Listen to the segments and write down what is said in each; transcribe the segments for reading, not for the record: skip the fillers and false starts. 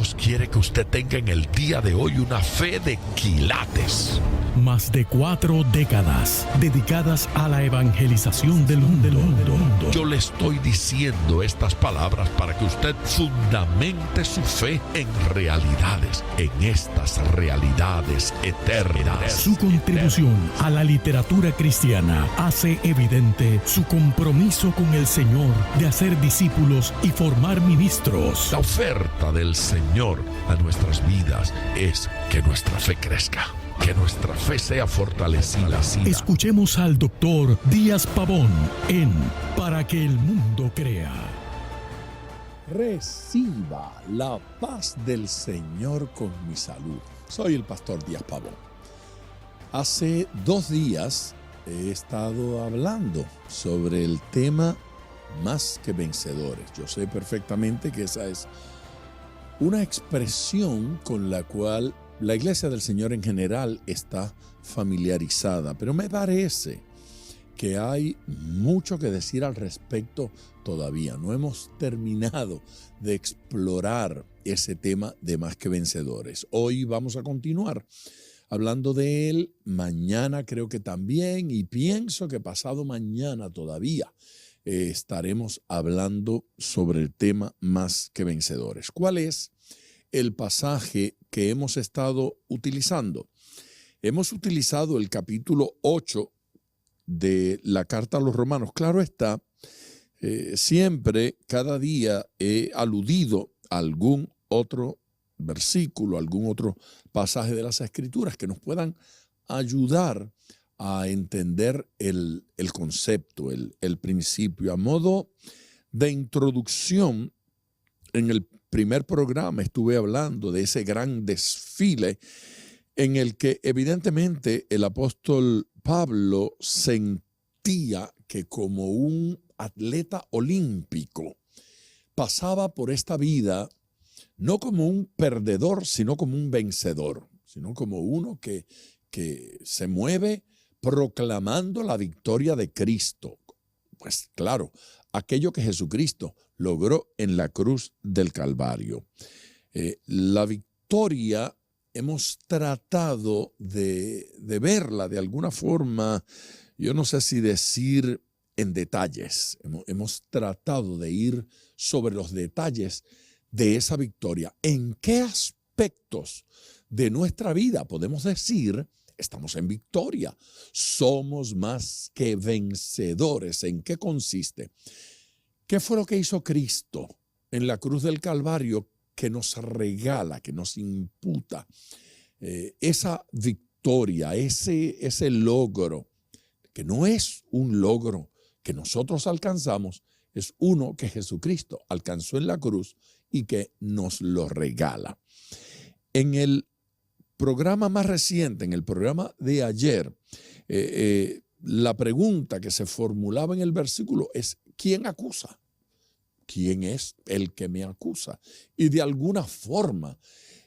Dios quiere que usted tenga en el día de hoy una fe de quilates. Más de 4 décadas dedicadas a la evangelización del mundo. Yo le estoy diciendo estas palabras para que usted fundamente su fe en realidades, en estas realidades eternas. Su contribución a la literatura cristiana hace evidente su compromiso con el Señor de hacer discípulos y formar ministros. La oferta del Señor a nuestras vidas es que nuestra fe crezca, que nuestra fe sea fortalecida. Escuchemos al doctor Díaz Pavón en Para que el mundo crea. Reciba la paz del Señor con mi salud. Soy el pastor Díaz Pavón. Hace 2 días he estado hablando sobre el tema más que vencedores. Yo sé perfectamente que esa es una expresión con la cual la Iglesia del Señor en general está familiarizada, pero me parece que hay mucho que decir al respecto todavía. No hemos terminado de explorar ese tema de más que vencedores. Hoy vamos a continuar hablando de él, mañana creo que también, y pienso que pasado mañana todavía estaremos hablando sobre el tema más que vencedores. ¿Cuál es el pasaje que hemos estado utilizando? Hemos utilizado el capítulo 8 de la carta a los Romanos. Claro está, siempre, cada día he aludido a algún otro versículo, algún otro pasaje de las Escrituras que nos puedan ayudar a entender el concepto, el principio. A modo de introducción, en el primer programa estuve hablando de ese gran desfile en el que evidentemente el apóstol Pablo sentía que como un atleta olímpico pasaba por esta vida no como un perdedor, sino como un vencedor, sino como uno que se mueve proclamando la victoria de Cristo. Pues claro, aquello que Jesucristo logró en la cruz del Calvario. La victoria hemos tratado de verla de alguna forma, yo no sé si decir en detalles. Hemos tratado de ir sobre los detalles de esa victoria. ¿En qué aspectos de nuestra vida podemos decir estamos en victoria? Somos más que vencedores. ¿En qué consiste? ¿Qué fue lo que hizo Cristo en la cruz del Calvario que nos regala, que nos imputa esa victoria, ese logro, que no es un logro que nosotros alcanzamos, es uno que Jesucristo alcanzó en la cruz y que nos lo regala? En el programa más reciente, en el programa de ayer, la pregunta que se formulaba en el versículo es: ¿quién acusa? ¿Quién es el que me acusa? Y de alguna forma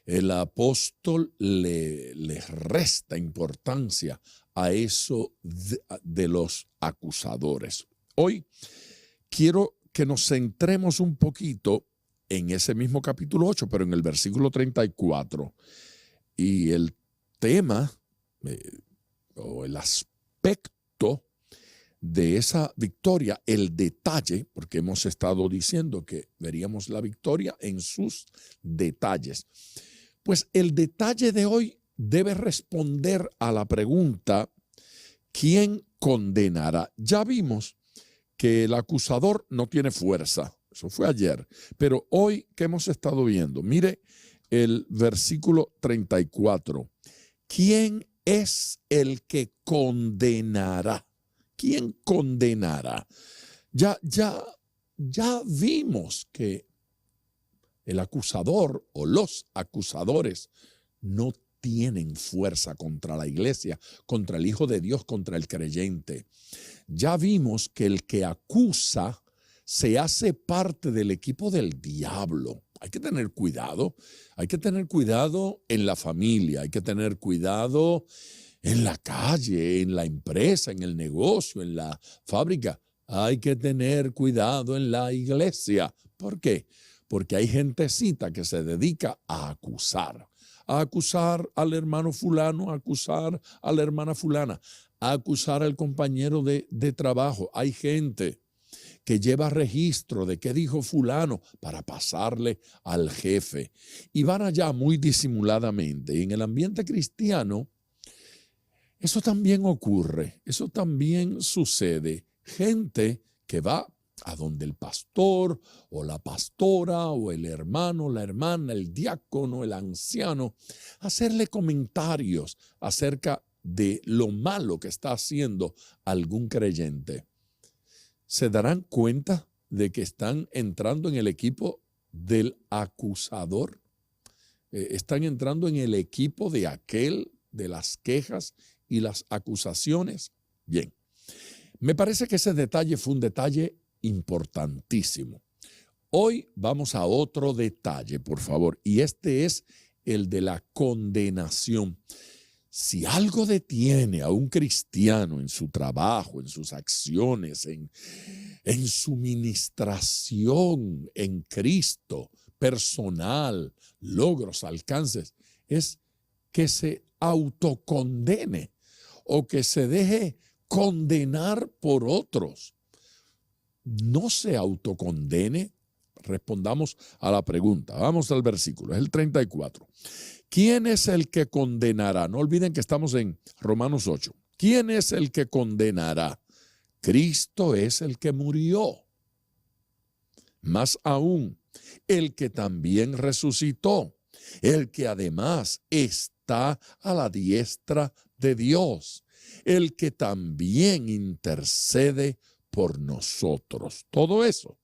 el apóstol le resta importancia a eso de los acusadores. Hoy quiero que nos centremos un poquito en ese mismo capítulo 8, pero en el versículo 34. Y el tema o el aspecto de esa victoria, el detalle, porque hemos estado diciendo que veríamos la victoria en sus detalles. Pues el detalle de hoy debe responder a la pregunta: ¿quién condenará? Ya vimos que el acusador no tiene fuerza. Eso fue ayer. Pero hoy, ¿qué hemos estado viendo? Mire el versículo 34. ¿Quién es el que condenará? ¿Quién condenará? Ya vimos que el acusador o los acusadores no tienen fuerza contra la iglesia, contra el Hijo de Dios, contra el creyente. Ya vimos que el que acusa se hace parte del equipo del diablo. Hay que tener cuidado. Hay que tener cuidado en la familia, hay que tener cuidado en la calle, en la empresa, en el negocio, en la fábrica. Hay que tener cuidado en la iglesia. ¿Por qué? porque hay gentecita que se dedica a acusar al hermano fulano, a acusar a la hermana fulana, a acusar al compañero de trabajo. Hay gente que lleva registro de qué dijo fulano para pasarle al jefe. Y van allá muy disimuladamente. Y en el ambiente cristiano, eso también ocurre, eso también sucede. Gente que va a donde el pastor o la pastora o el hermano, la hermana, el diácono, el anciano, hacerle comentarios acerca de lo malo que está haciendo algún creyente. ¿Se darán cuenta de que están entrando en el equipo del acusador? Están entrando en el equipo de aquel de las quejas y las acusaciones. Bien, me parece que ese detalle fue un detalle importantísimo. Hoy vamos a otro detalle, por favor, y este es el de la condenación. Si algo detiene a un cristiano en su trabajo, en sus acciones, en su ministración en Cristo, personal, logros, alcances, es que se autocondene o que se deje condenar por otros. No se autocondene. Respondamos a la pregunta. Vamos al versículo, es el 34. ¿Quién es el que condenará? No olviden que estamos en Romanos 8. ¿Quién es el que condenará? Cristo es el que murió. Más aún, el que también resucitó, el que además está a la diestra de Dios, el que también intercede por nosotros. Todo eso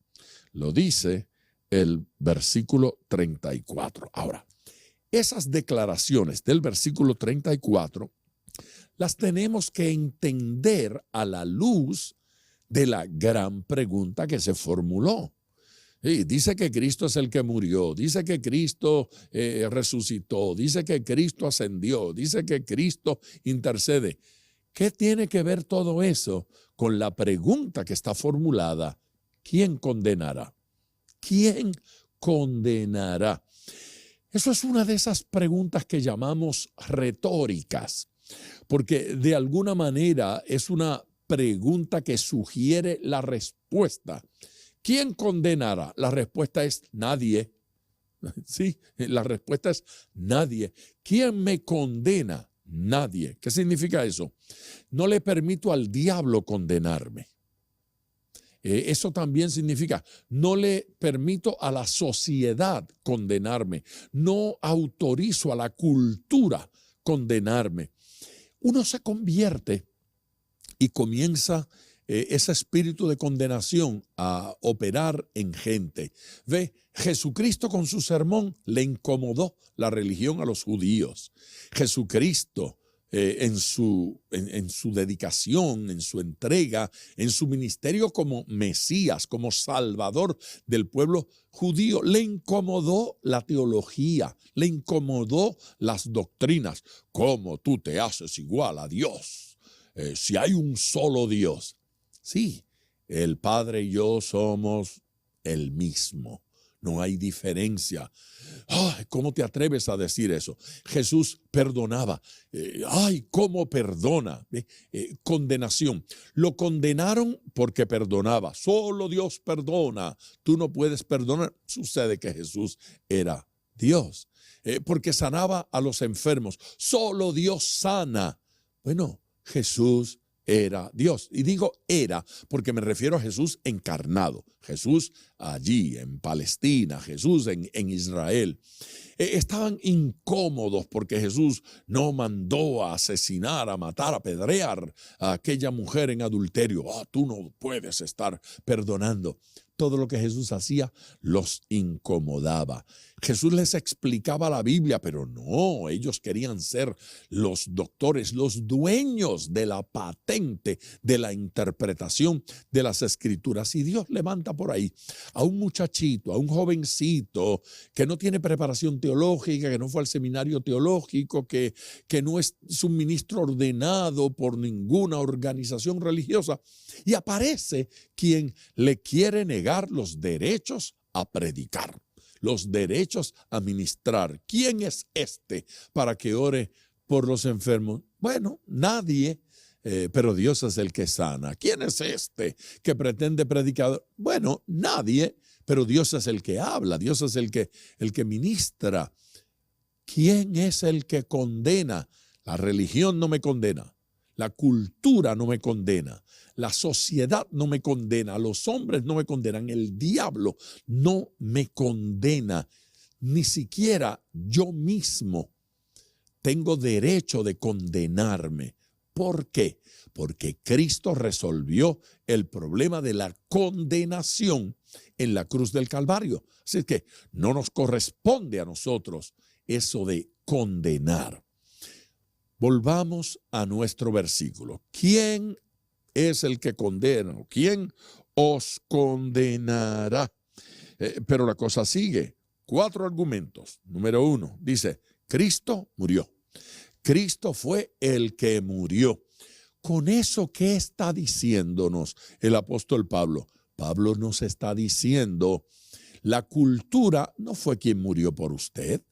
lo dice el versículo 34. Ahora, esas declaraciones del versículo 34 las tenemos que entender a la luz de la gran pregunta que se formuló. Sí, dice que Cristo es el que murió, dice que Cristo resucitó, dice que Cristo ascendió, dice que Cristo intercede. ¿Qué tiene que ver todo eso con la pregunta que está formulada? ¿Quién condenará? ¿Quién condenará? Eso es una de esas preguntas que llamamos retóricas, porque de alguna manera es una pregunta que sugiere la respuesta. ¿Quién condenará? La respuesta es nadie. Sí, la respuesta es nadie. ¿Quién me condena? Nadie. ¿Qué significa eso? No le permito al diablo condenarme. Eso también significa, no le permito a la sociedad condenarme. No autorizo a la cultura condenarme. Uno se convierte y comienza ese espíritu de condenación a operar en gente. Ve, Jesucristo con su sermón le incomodó la religión a los judíos. Jesucristo en su dedicación, en su entrega, en su ministerio como Mesías, como Salvador del pueblo judío, le incomodó la teología, le incomodó las doctrinas. ¿Cómo tú te haces igual a Dios? Si hay un solo Dios. Sí, el Padre y yo somos el mismo. No hay diferencia. Ay, ¿cómo te atreves a decir eso? Jesús perdonaba. Ay, ¿cómo perdona? Condenación. Lo condenaron porque perdonaba. Solo Dios perdona. Tú no puedes perdonar. Sucede que Jesús era Dios. Porque sanaba a los enfermos. Solo Dios sana. Bueno, Jesús era Dios. Y digo era porque me refiero a Jesús encarnado. Jesús allí en Palestina, Jesús en Israel. Estaban incómodos porque Jesús no mandó a asesinar, a matar, a apedrear a aquella mujer en adulterio. Tú no puedes estar perdonando. Todo lo que Jesús hacía los incomodaba. Jesús les explicaba la Biblia, pero no, ellos querían ser los doctores, los dueños de la patente, de la interpretación de las Escrituras. Y Dios levanta por ahí a un muchachito, a un jovencito que no tiene preparación teológica, que no fue al seminario teológico, que no es un ministro ordenado por ninguna organización religiosa. Y aparece quien le quiere negar los derechos a predicar. los derechos a ministrar. ¿Quién es este para que ore por los enfermos? Bueno, nadie, pero Dios es el que sana. ¿Quién es este que pretende predicar? Bueno, nadie, pero Dios es el que habla, Dios es el que ministra. ¿Quién es el que condena? La religión no me condena, la cultura no me condena, la sociedad no me condena, los hombres no me condenan, el diablo no me condena, ni siquiera yo mismo tengo derecho de condenarme. ¿Por qué? Porque Cristo resolvió el problema de la condenación en la cruz del Calvario. Así que no nos corresponde a nosotros eso de condenar. Volvamos a nuestro versículo. ¿Quién es el que condena? ¿Quién os condenará? Pero la cosa sigue. 4 argumentos. Número 1, dice, Cristo murió. Cristo fue el que murió. Con eso, ¿qué está diciéndonos el apóstol Pablo? Pablo nos está diciendo, la cultura no fue quien murió por usted.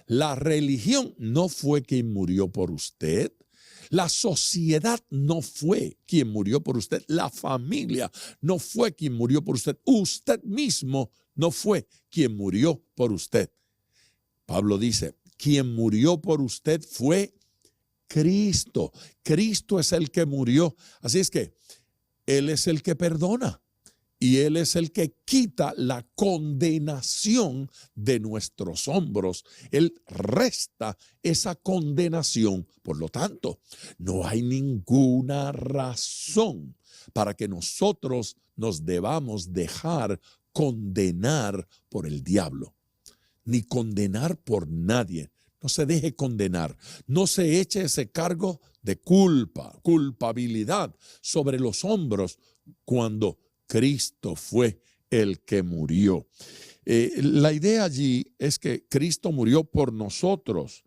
La religión no fue quien murió por usted. La sociedad no fue quien murió por usted. La familia no fue quien murió por usted. Usted mismo no fue quien murió por usted. Pablo dice, quien murió por usted fue Cristo. Cristo es el que murió. Así es que Él es el que perdona. Y Él es el que quita la condenación de nuestros hombros. Él resta esa condenación. Por lo tanto, no hay ninguna razón para que nosotros nos debamos dejar condenar por el diablo, ni condenar por nadie. No se deje condenar. No se eche ese cargo de culpabilidad sobre los hombros cuando Cristo fue el que murió. La idea allí es que Cristo murió por nosotros.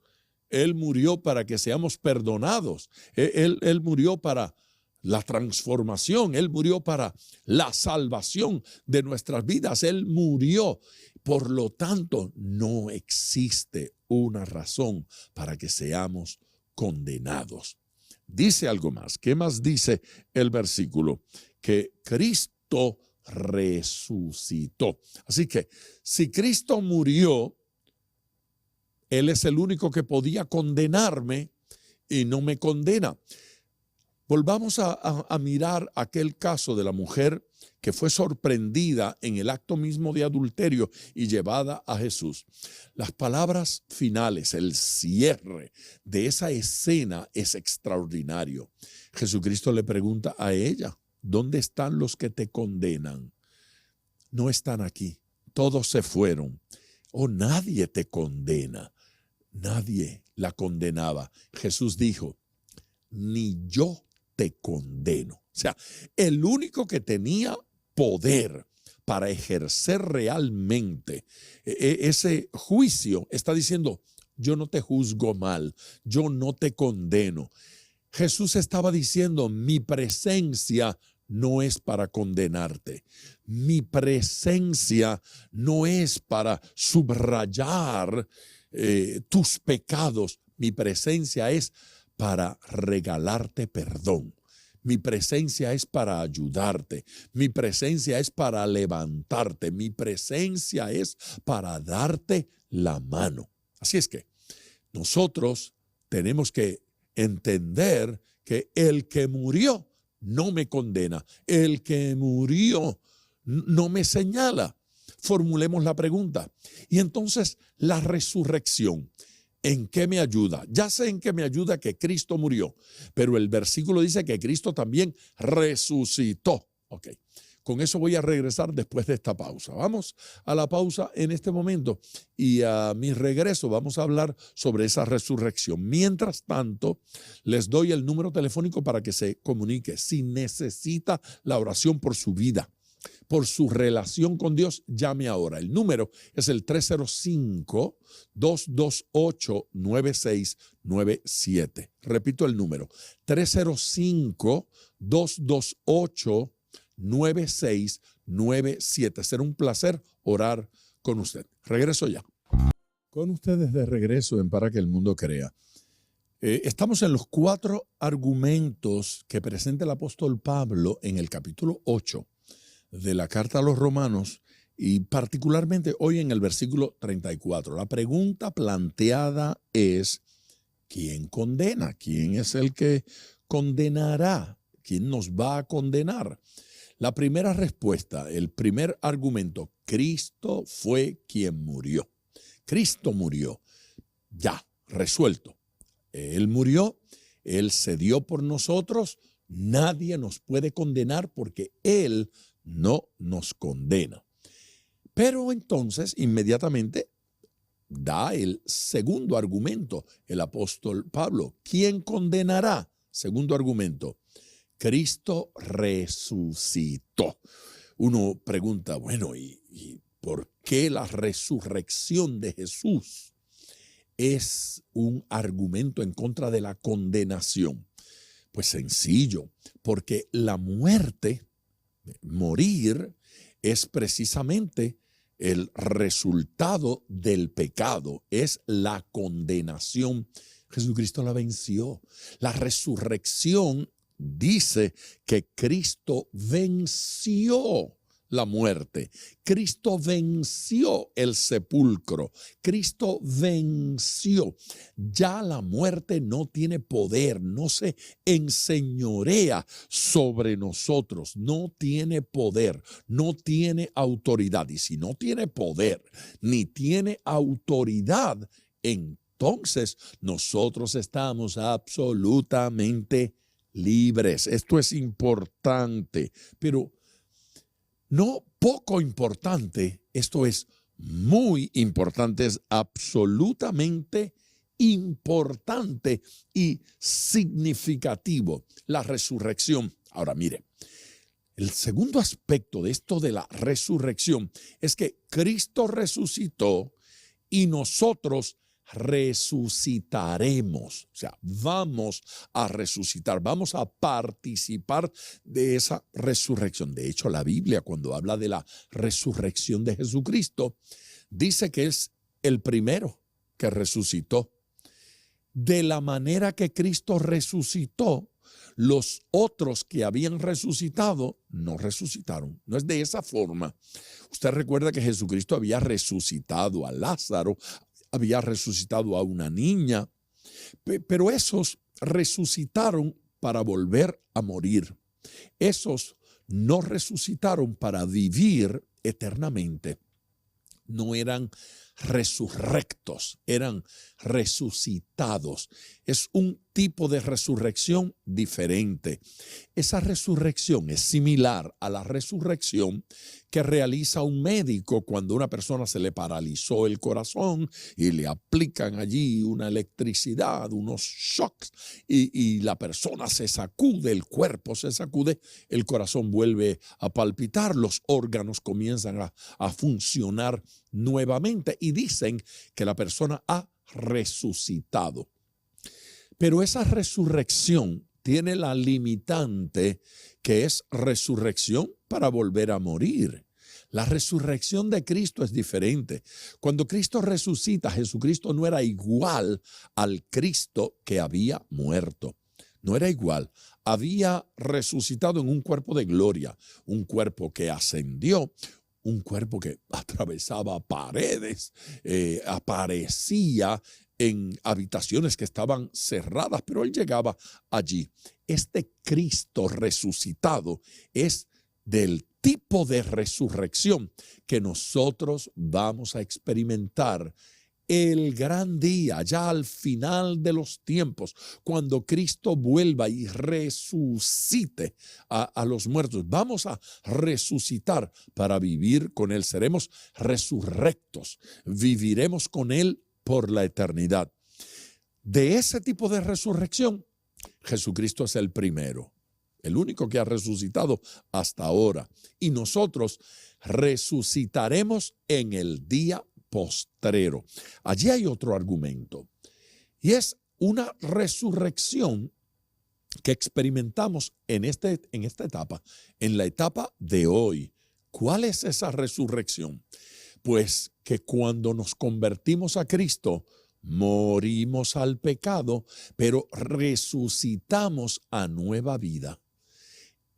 Él murió para que seamos perdonados. Él murió para la transformación. Él murió para la salvación de nuestras vidas. Él murió. Por lo tanto, no existe una razón para que seamos condenados. Dice algo más. ¿Qué más dice el versículo? Que Cristo resucitó. Así que si Cristo murió, Él es el único que podía condenarme y no me condena. Volvamos a mirar aquel caso de la mujer que fue sorprendida en el acto mismo de adulterio y llevada a Jesús. Las palabras finales, el cierre de esa escena es extraordinario. Jesucristo le pregunta a ella, ¿dónde están los que te condenan? No están aquí, todos se fueron. Oh, nadie te condena. Nadie la condenaba. Jesús dijo, ni yo te condeno. O sea, el único que tenía poder para ejercer realmente ese juicio está diciendo, yo no te juzgo mal, yo no te condeno. Jesús estaba diciendo, mi presencia no es para condenarte. Mi presencia no es para subrayar tus pecados. Mi presencia es para regalarte perdón. Mi presencia es para ayudarte. Mi presencia es para levantarte. Mi presencia es para darte la mano. Así es que nosotros tenemos que entender que el que murió no me condena. El que murió no me señala. Formulemos la pregunta. Y entonces la resurrección, ¿en qué me ayuda? Ya sé en qué me ayuda que Cristo murió, pero el versículo dice que Cristo también resucitó. Ok, con eso voy a regresar después de esta pausa. Vamos a la pausa en este momento y a mi regreso vamos a hablar sobre esa resurrección. Mientras tanto, les doy el número telefónico para que se comunique. Si necesita la oración por su vida, por su relación con Dios, llame ahora. El número es el 305-228-9697. Repito el número, 305-228-9697. Será un placer orar con usted. Regreso ya. Con ustedes de regreso en Para que el Mundo Crea. Estamos en los 4 argumentos que presenta el apóstol Pablo en el capítulo 8 de la carta a los Romanos y particularmente hoy en el versículo 34. La pregunta planteada es, ¿quién condena? ¿Quién es el que condenará? ¿Quién nos va a condenar? La primera respuesta, el primer argumento, Cristo fue quien murió. Cristo murió. Ya, resuelto. Él murió, Él se dio por nosotros, nadie nos puede condenar porque Él no nos condena. Pero entonces, inmediatamente, da el segundo argumento, el apóstol Pablo. ¿Quién condenará? Segundo argumento, Cristo resucitó. Uno pregunta, bueno, ¿y por qué la resurrección de Jesús es un argumento en contra de la condenación? Pues sencillo, porque la muerte, morir, es precisamente el resultado del pecado, es la condenación. Jesucristo la venció. La resurrección dice que Cristo venció la muerte. Cristo venció el sepulcro. Cristo venció. Ya la muerte no tiene poder, no se enseñorea sobre nosotros, no tiene poder, no tiene autoridad. Y si no tiene poder ni tiene autoridad, entonces nosotros estamos absolutamente libres. Esto es importante, pero no poco importante, esto es muy importante, es absolutamente importante y significativo, la resurrección. Ahora mire, el segundo aspecto de esto de la resurrección es que Cristo resucitó y nosotros resucitaremos, o sea, vamos a resucitar, vamos a participar de esa resurrección. De hecho, la Biblia, cuando habla de la resurrección de Jesucristo, dice que es el primero que resucitó. De la manera que Cristo resucitó, los otros que habían resucitado no resucitaron. No es de esa forma. Usted recuerda que Jesucristo había resucitado a Lázaro, había resucitado a una niña, pero esos resucitaron para volver a morir. Esos no resucitaron para vivir eternamente. No eran resurrectos, eran resucitados. Es un tipo de resurrección diferente. Esa resurrección es similar a la resurrección que realiza un médico cuando a una persona se le paralizó el corazón y le aplican allí una electricidad, unos shocks y la persona se sacude, el cuerpo se sacude, el corazón vuelve a palpitar, los órganos comienzan a funcionar nuevamente y dicen que la persona ha resucitado. Pero esa resurrección tiene la limitante que es resurrección para volver a morir. La resurrección de Cristo es diferente. Cuando Cristo resucita, Jesucristo no era igual al Cristo que había muerto. No era igual. Había resucitado en un cuerpo de gloria, un cuerpo que ascendió, un cuerpo que atravesaba paredes, aparecía en habitaciones que estaban cerradas, pero él llegaba allí. Este Cristo resucitado es del tipo de resurrección que nosotros vamos a experimentar el gran día, ya al final de los tiempos, cuando Cristo vuelva y resucite a los muertos. Vamos a resucitar para vivir con Él. Seremos resurrectos, viviremos con Él por la eternidad. De ese tipo de resurrección, Jesucristo es el primero, el único que ha resucitado hasta ahora. Y nosotros resucitaremos en el día postrero. Allí hay otro argumento, y es una resurrección que experimentamos en esta etapa, en la etapa de hoy. ¿Cuál es esa resurrección? Pues que cuando nos convertimos a Cristo, morimos al pecado, pero resucitamos a nueva vida.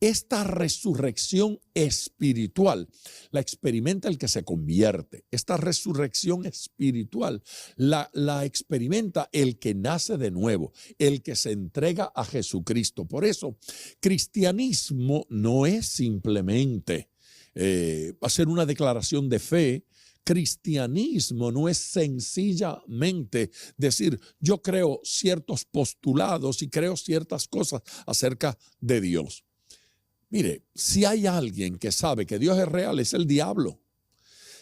Esta resurrección espiritual la experimenta el que se convierte. Esta resurrección espiritual la experimenta el que nace de nuevo, el que se entrega a Jesucristo. Por eso, cristianismo no es simplemente hacer una declaración de fe. Cristianismo no es sencillamente decir, yo creo ciertos postulados y creo ciertas cosas acerca de Dios. Mire, si hay alguien que sabe que Dios es real, es el diablo.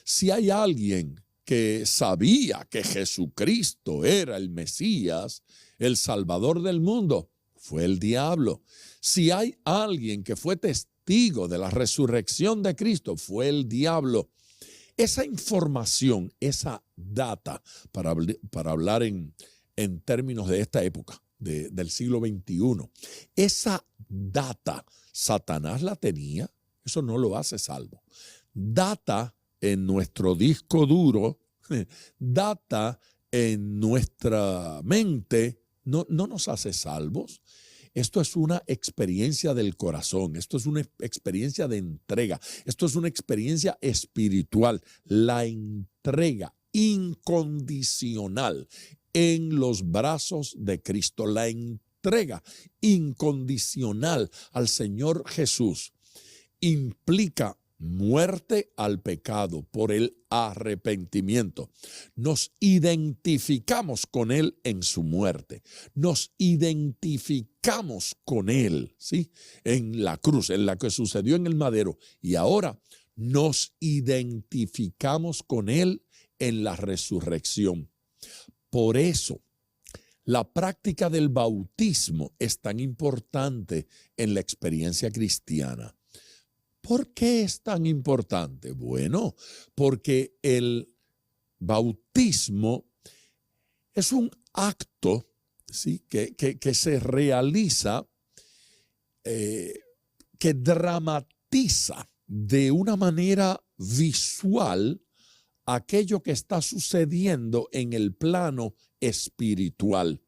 Si hay alguien que sabía que Jesucristo era el Mesías, el Salvador del mundo, fue el diablo. Si hay alguien que fue testigo de la resurrección de Cristo, fue el diablo. Esa información, esa data, para hablar en términos de esta época, del siglo XXI, esa data, Satanás la tenía, eso no lo hace salvo. Data en nuestro disco duro, data en nuestra mente, no nos hace salvos. Esto es una experiencia del corazón, esto es una experiencia de entrega, esto es una experiencia espiritual, la entrega incondicional en los brazos de Cristo, la entrega incondicional al Señor Jesús implica muerte al pecado por el arrepentimiento. Nos identificamos con Él en su muerte. Nos identificamos con Él, ¿sí? En la cruz, en la que sucedió en el madero. Y ahora nos identificamos con Él en la resurrección. Por eso, la práctica del bautismo es tan importante en la experiencia cristiana. ¿Por qué es tan importante? Bueno, porque el bautismo es un acto, ¿sí?, que se realiza, que dramatiza de una manera visual aquello que está sucediendo en el plano espiritual.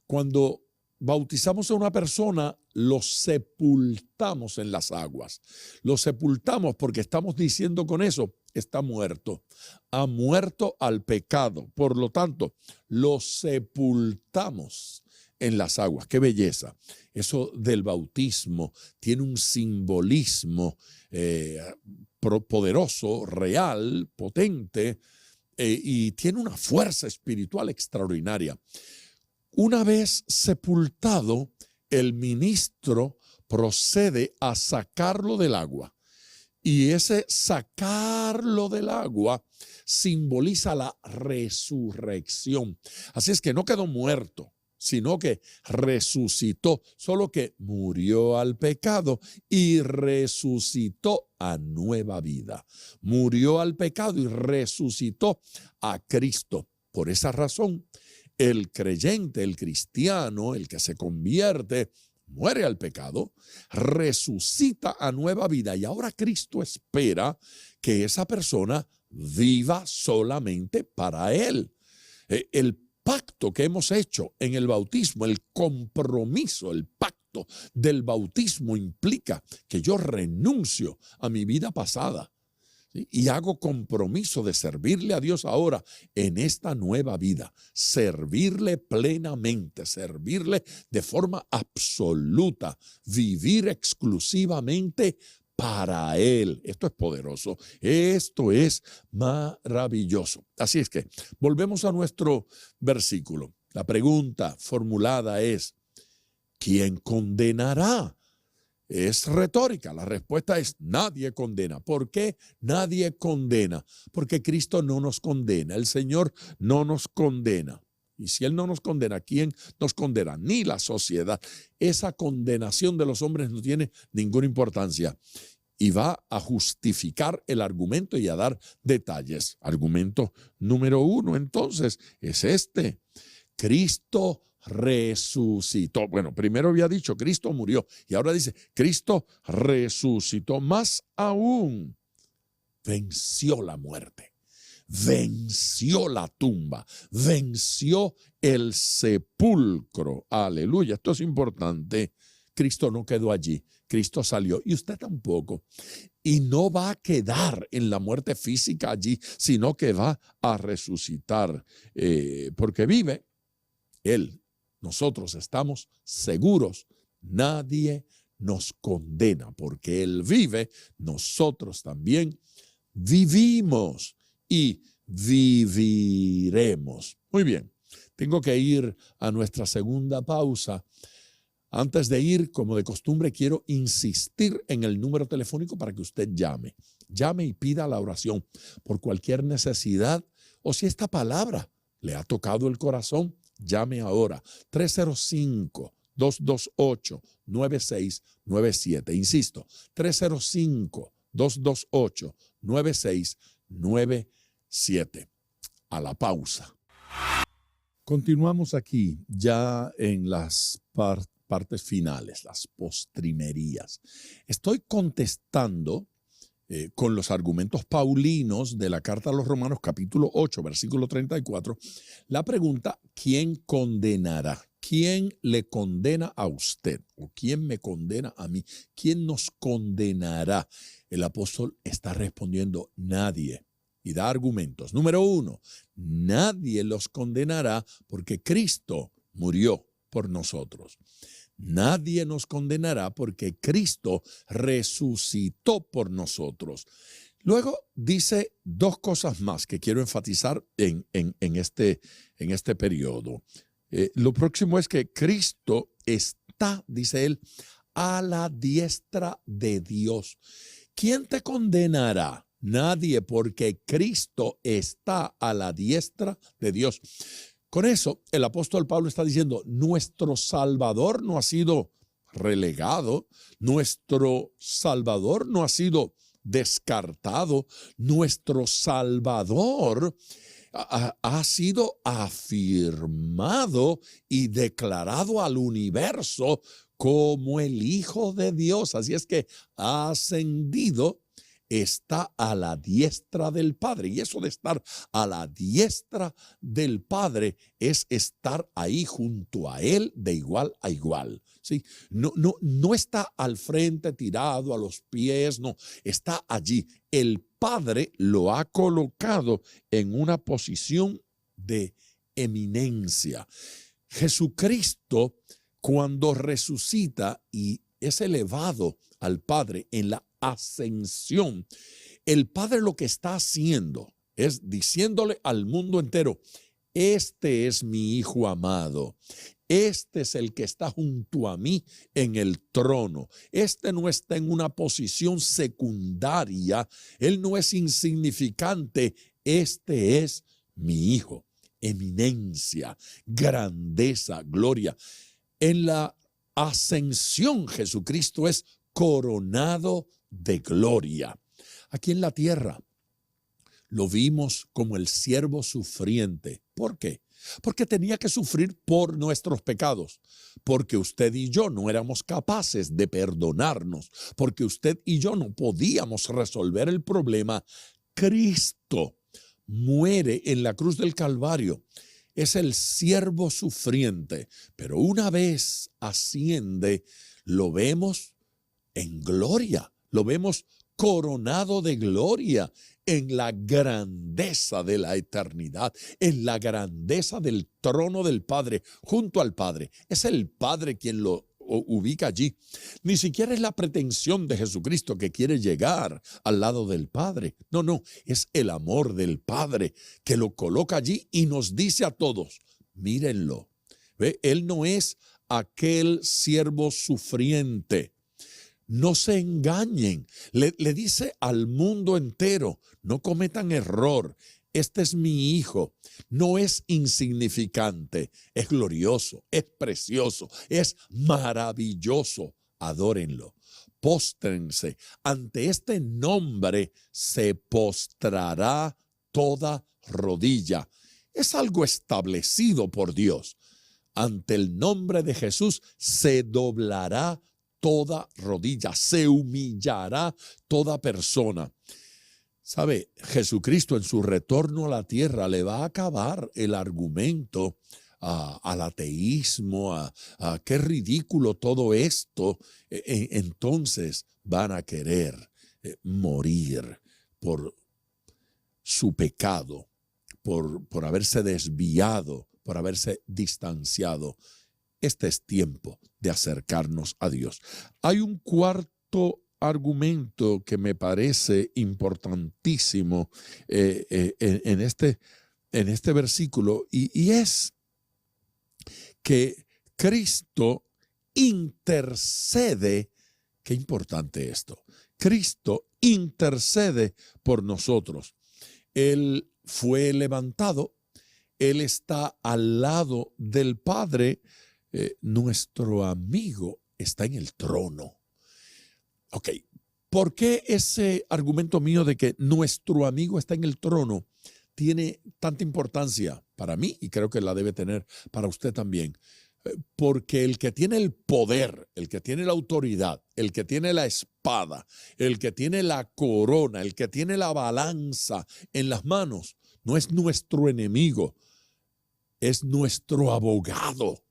Cuando bautizamos a una persona, lo sepultamos en las aguas. Lo sepultamos porque estamos diciendo con eso, está muerto. Ha muerto al pecado. Por lo tanto, lo sepultamos en las aguas. ¡Qué belleza! Eso del bautismo tiene un simbolismo poderoso, real, potente, y tiene una fuerza espiritual extraordinaria. Una vez sepultado, el ministro procede a sacarlo del agua. Y ese sacarlo del agua simboliza la resurrección. Así es que no quedó muerto, sino que resucitó, solo que murió al pecado y resucitó a nueva vida. Murió al pecado y resucitó a Cristo. Por esa razón, el creyente, el cristiano, el que se convierte, muere al pecado, resucita a nueva vida y ahora Cristo espera que esa persona viva solamente para Él. El pacto que hemos hecho en el bautismo, el compromiso, el pacto del bautismo implica que yo renuncio a mi vida pasada, ¿sí?, y hago compromiso de servirle a Dios ahora en esta nueva vida, servirle plenamente, servirle de forma absoluta, vivir exclusivamente para Él. Esto es poderoso, esto es maravilloso. Así es que volvemos a nuestro versículo. La pregunta formulada es, ¿quién condenará? Es retórica, la respuesta es nadie condena. ¿Por qué nadie condena? Porque Cristo no nos condena, el Señor no nos condena. Y si Él no nos condena, ¿quién nos condena? Ni la sociedad. Esa condenación de los hombres no tiene ninguna importancia. Y va a justificar el argumento y a dar detalles. Argumento número 1, entonces, es este. Cristo resucitó. Bueno, primero había dicho Cristo murió y ahora dice Cristo resucitó. Más aún, venció la muerte. venció la tumba, venció el sepulcro. Aleluya, esto es importante. Cristo no quedó allí, Cristo salió y usted tampoco. Y no va a quedar en la muerte física allí, sino que va a resucitar, porque vive Él. Nosotros estamos seguros, nadie nos condena, porque Él vive, nosotros también vivimos y viviremos. Muy bien, tengo que ir a nuestra segunda pausa. Antes de ir, como de costumbre, quiero insistir en el número telefónico para que usted llame. Llame y pida la oración por cualquier necesidad, o si esta palabra le ha tocado el corazón, llame ahora. 305-228-9697. Insisto, 305-228-9697. A la pausa. Continuamos aquí ya en las partes finales, las postrimerías. Estoy contestando con los argumentos paulinos de la carta a los Romanos, capítulo 8, versículo 34, la pregunta: ¿quién condenará? ¿Quién le condena a usted? ¿O quién me condena a mí? ¿Quién nos condenará? El apóstol está respondiendo: nadie. Y da argumentos. Número 1, nadie los condenará porque Cristo murió por nosotros. Nadie nos condenará porque Cristo resucitó por nosotros. Luego dice dos cosas más que quiero enfatizar en este periodo. Lo próximo es que Cristo está, dice él, a la diestra de Dios. ¿Quién te condenará? Nadie, porque Cristo está a la diestra de Dios. Con eso, el apóstol Pablo está diciendo: nuestro Salvador no ha sido relegado, nuestro Salvador no ha sido descartado, nuestro Salvador ha sido afirmado y declarado al universo como el Hijo de Dios. Así es que ha ascendido, está a la diestra del Padre. Y eso de estar a la diestra del Padre es estar ahí junto a Él de igual a igual. ¿Sí? No está al frente, tirado a los pies, no, está allí. El Padre lo ha colocado en una posición de eminencia. Jesucristo, cuando resucita y es elevado al Padre en la ascensión, el Padre lo que está haciendo es diciéndole al mundo entero: este es mi Hijo amado, este es el que está junto a mí en el trono, este no está en una posición secundaria, él no es insignificante, este es mi Hijo. Eminencia, grandeza, gloria. En la ascensión, Jesucristo es coronado de gloria. Aquí en la tierra lo vimos como el siervo sufriente. ¿Por qué? Porque tenía que sufrir por nuestros pecados, porque usted y yo no éramos capaces de perdonarnos, porque usted y yo no podíamos resolver el problema. Cristo muere en la cruz del Calvario. Es el siervo sufriente, pero una vez asciende, lo vemos en gloria, lo vemos coronado de gloria en la grandeza de la eternidad, en la grandeza del trono del Padre, junto al Padre. Es el Padre quien lo ubica allí. Ni siquiera es la pretensión de Jesucristo que quiere llegar al lado del Padre. No, es el amor del Padre que lo coloca allí y nos dice a todos: mírenlo. ¿Ve? Él no es aquel siervo sufriente. No se engañen. Le dice al mundo entero: no cometan error. Este es mi Hijo. No es insignificante, es glorioso, es precioso, es maravilloso. Adórenlo. Póstrense. Ante este nombre se postrará toda rodilla. Es algo establecido por Dios. Ante el nombre de Jesús se doblará toda rodilla, se humillará toda persona. ¿Sabe? Jesucristo en su retorno a la tierra le va a acabar el argumento al ateísmo, a qué ridículo todo esto. Entonces van a querer morir por su pecado, por haberse desviado, por haberse distanciado. Este es tiempo de acercarnos a Dios. Hay un cuarto argumento que me parece importantísimo en este versículo, y es que Cristo intercede. Qué importante esto. Cristo intercede por nosotros. Él fue levantado, Él está al lado del Padre, nuestro amigo está en el trono. Ok, ¿por qué ese argumento mío de que nuestro amigo está en el trono tiene tanta importancia para mí, y creo que la debe tener para usted también? Porque el que tiene el poder, el que tiene la autoridad, el que tiene la espada, el que tiene la corona, el que tiene la balanza en las manos, no es nuestro enemigo, es nuestro abogado.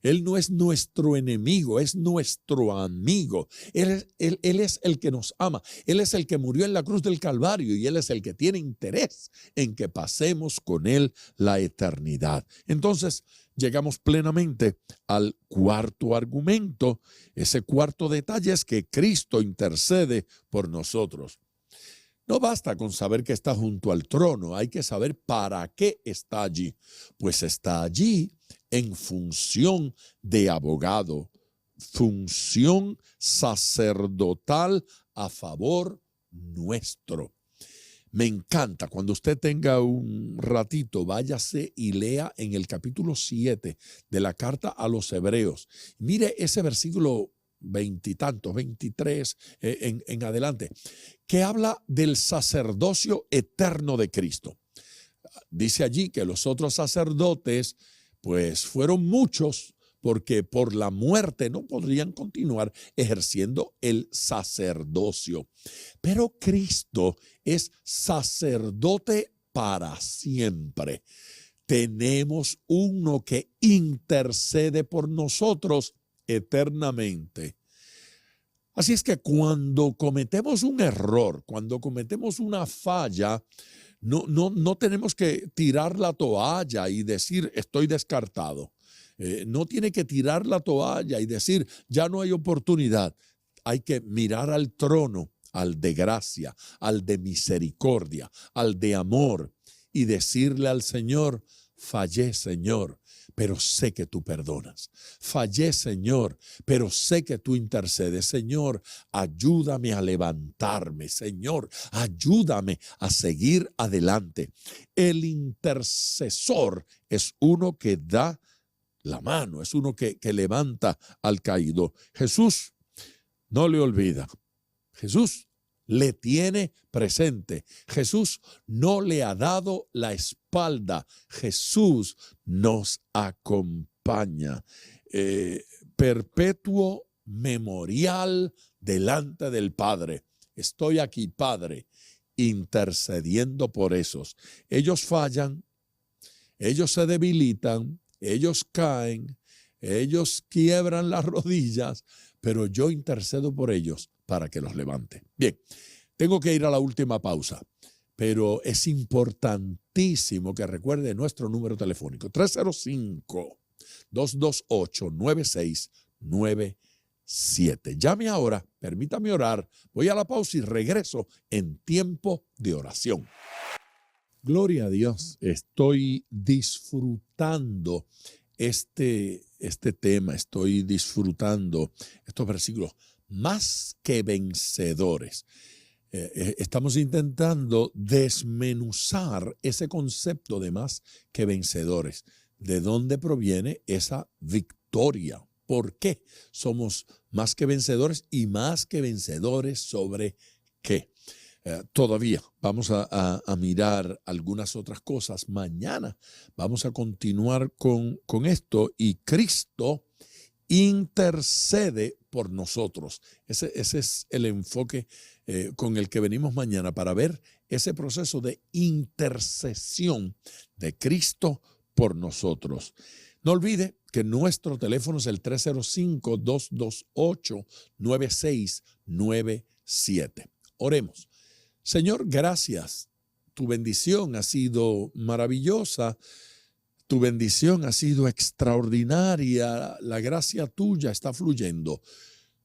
Él no es nuestro enemigo, es nuestro amigo. Él es el que nos ama. Él es el que murió en la cruz del Calvario, y Él es el que tiene interés en que pasemos con Él la eternidad. Entonces, llegamos plenamente al cuarto argumento. Ese cuarto detalle es que Cristo intercede por nosotros. No basta con saber que está junto al trono, hay que saber para qué está allí. Pues está allí en función de abogado, función sacerdotal a favor nuestro. Me encanta. Cuando usted tenga un ratito, váyase y lea en el capítulo 7 de la carta a los Hebreos. Mire ese versículo 20 y tantos, 23 en adelante, que habla del sacerdocio eterno de Cristo. Dice allí que los otros sacerdotes pues fueron muchos, porque por la muerte no podrían continuar ejerciendo el sacerdocio. Pero Cristo es sacerdote para siempre. Tenemos uno que intercede por nosotros eternamente. Así es que cuando cometemos un error, cuando cometemos una falla, no tenemos que tirar la toalla y decir estoy descartado. No tiene que tirar la toalla y decir ya no hay oportunidad. Hay que mirar al trono, al de gracia, al de misericordia, al de amor, y decirle al Señor: fallé, Señor, pero sé que tú perdonas. Fallé, Señor, pero sé que tú intercedes. Señor, ayúdame a levantarme. Señor, ayúdame a seguir adelante. El intercesor es uno que da la mano, es uno que levanta al caído. Jesús no le olvida. Jesús le tiene presente. Jesús no le ha dado la espalda. Jesús nos acompaña. Perpetuo memorial delante del Padre. Estoy aquí, Padre, intercediendo por esos. Ellos fallan, ellos se debilitan, ellos caen, ellos quiebran las rodillas, pero yo intercedo por ellos para que los levante. Bien, tengo que ir a la última pausa, pero es importantísimo que recuerde nuestro número telefónico: 305-228-9697. Llame ahora, permítame orar, voy a la pausa y regreso en tiempo de oración. Gloria a Dios, estoy disfrutando este tema, estoy disfrutando estos versículos. Más que vencedores. Estamos intentando desmenuzar ese concepto de más que vencedores. ¿De dónde proviene esa victoria? ¿Por qué somos más que vencedores? Y más que vencedores ¿sobre qué? Todavía vamos a mirar algunas otras cosas. Mañana vamos a continuar con esto, y Cristo intercede por nosotros. Ese es el enfoque con el que venimos mañana para ver ese proceso de intercesión de Cristo por nosotros. No olvide que nuestro teléfono es el 305-228-9697. Oremos. Señor, gracias. Tu bendición ha sido maravillosa. Tu bendición ha sido extraordinaria. La gracia tuya está fluyendo.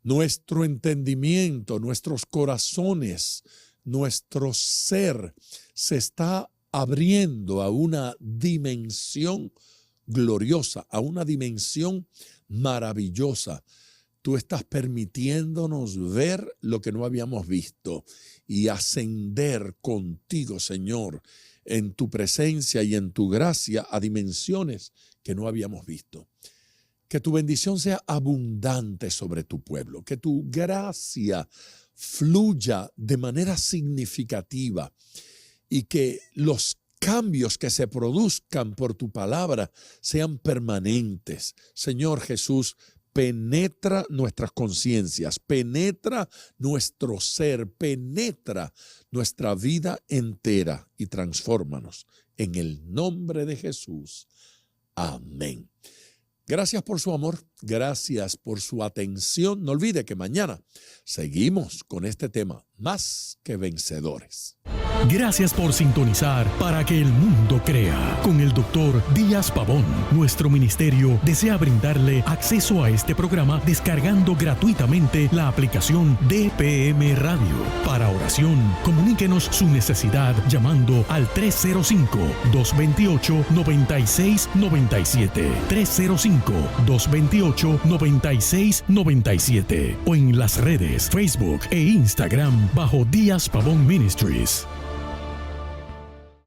Nuestro entendimiento, nuestros corazones, nuestro ser se está abriendo a una dimensión gloriosa, a una dimensión maravillosa. Tú estás permitiéndonos ver lo que no habíamos visto y ascender contigo, Señor, en tu presencia y en tu gracia a dimensiones que no habíamos visto. Que tu bendición sea abundante sobre tu pueblo, que tu gracia fluya de manera significativa y que los cambios que se produzcan por tu palabra sean permanentes. Señor Jesús, penetra nuestras conciencias, penetra nuestro ser, penetra nuestra vida entera y transfórmanos. En el nombre de Jesús. Amén. Gracias por su amor, gracias por su atención. No olvide que mañana seguimos con este tema, Más que Vencedores. Gracias por sintonizar Para que el Mundo Crea con el Dr. Díaz Pavón. Nuestro ministerio desea brindarle acceso a este programa descargando gratuitamente la aplicación DPM Radio. Para oración, comuníquenos su necesidad llamando al 305-228-9697. 305-228-9697 o en las redes Facebook e Instagram bajo Díaz Pavón Ministries.